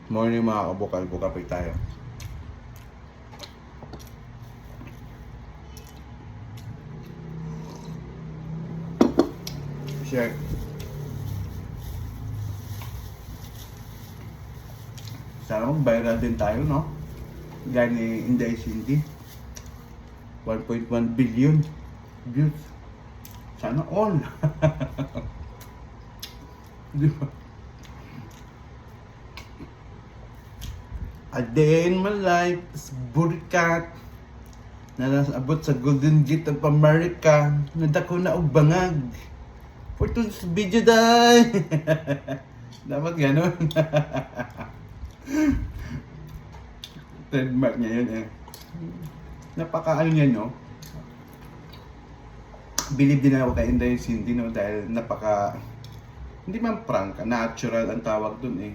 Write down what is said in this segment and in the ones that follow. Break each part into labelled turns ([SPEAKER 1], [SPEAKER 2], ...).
[SPEAKER 1] Morning mga kabukal, kape tayo. Share. Sana mag-viral din tayo, no? Gaya ni Inday Cindy. 1.1 billion views. Sana all. Di ba? A day in my life is burikat na nasabot sa Golden Gate of America. Nadako na og bangag. For today's video day. Dapat gano'n. Trademark niya yun eh. Napaka ano niya, no? Believe din ako kay Inday Cindy, no? Dahil napaka hindi man prank, natural ang tawag dun eh.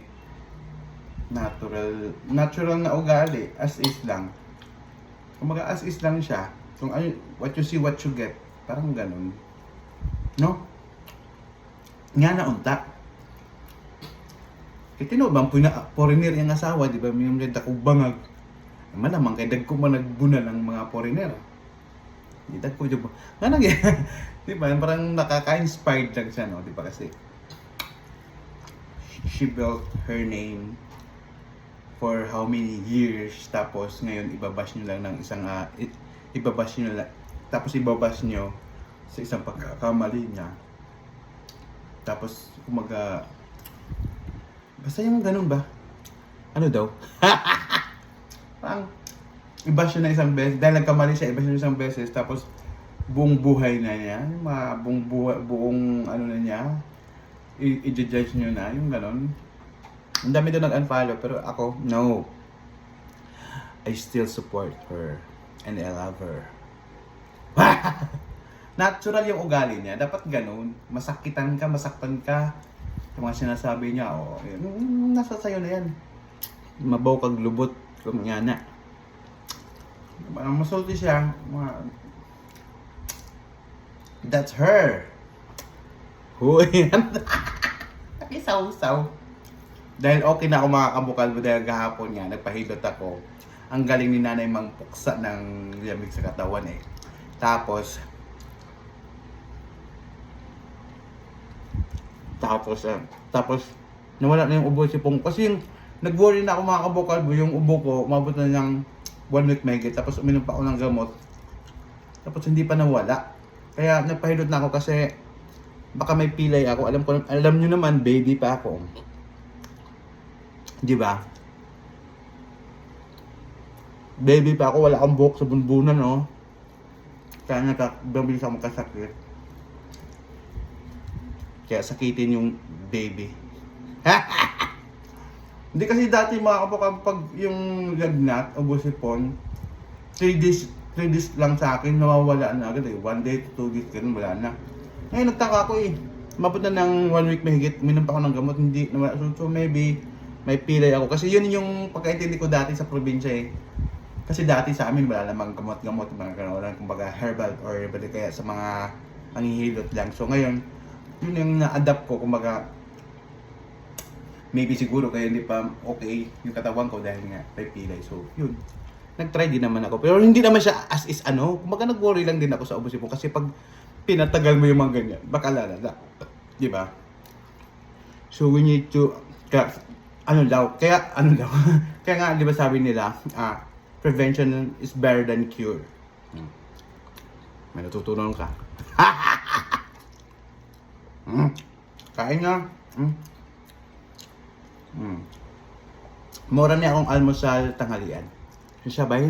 [SPEAKER 1] Natural na ugali, as is lang. Kumaga as is lang siya. Kung ano, what you see, what you get. Parang ganun. No? Nga na unta. Kaya tinubang po na foreigner yung asawa, di ba? Minum niya dakong bangag. Malamang kay dag ko man nagbuna ng mga foreigner. Di dag ko dyan. Nga nag di ba? Parang nakaka-inspired lang siya, no? Di ba kasi? She built her name for how many years, tapos ngayon ibabash nyo lang ng isang ibabash nyo lang, tapos ibabash nyo sa isang pagkakamali niya, tapos kumaga basta yung ganun ba, ano daw parang ibash nyo na isang beses dahil nagkamali siya, ibash nyo isang beses, tapos buong buhay na niya, buong ano na niya, i-judge nyo na yung ganun. Ang dami doon nag-unfollow, pero ako, no. I still support her and I love her. Natural yung ugali niya. Dapat ganun. Masakitan ka, masaktan ka. Yung mga sinasabi niya, oh, nasa sayo na yan. Mabaw kag lubot. Kung nga na. Parang masulti siya. That's her. Huy. Nakisaw-saw. Dahil okay na ako mga kabukal mo dahil gahapon nga, nagpahilot ako. Ang galing ni nanay mangpuksa ng lamig sa katawan eh. Tapos nawala na yung ubo si Pong. Kasi yung nag-worry na ako mga kabukal mo, yung ubo ko, umabot na ng 1 week mahigit. Tapos uminom pa ako ng gamot. Tapos hindi pa nawala. Kaya nagpahilot na ako kasi baka may pilay ako. Alam nyo naman, baby pa ako. Di ba? Baby pa ako, wala akong buhok sa bunbunan, no? Kaya nagkabilis ako magkasakit. Kaya sakitin yung baby. Hindi kasi dati mga kapag pag yung lagnat o busipon, 3 days lang sa akin, nawawala na agad eh. 1 day to 2 days, ganun, wala na. Ngayon nagtaka ako eh. Mabot na ng 1 week mahigit, uminom pa ako ng gamot, hindi nawala. So maybe may pilay ako. Kasi yun yung pagkaintindi ko dati sa probinsya eh. Kasi dati sa amin wala namang gamot-gamot, mga gano'n, kumbaga herbal or kaya sa mga panghihilot lang. So ngayon, yun yung na-adapt ko, kumbaga maybe siguro kaya hindi pa okay yung katawan ko dahil nga may pilay. So yun, nag-try din naman ako. Pero hindi naman siya as is ano, kumbaga nag-worry lang din ako sa ubusin mo. Kasi pag pinatagal mo yung mga ganyan, baka lalala. Di ba? So we need to kaya nga di ba sabi nila, prevention is better than cure. May natutunan ka. Kain nga. Mura niya akong almusal tanghalian. Sabay.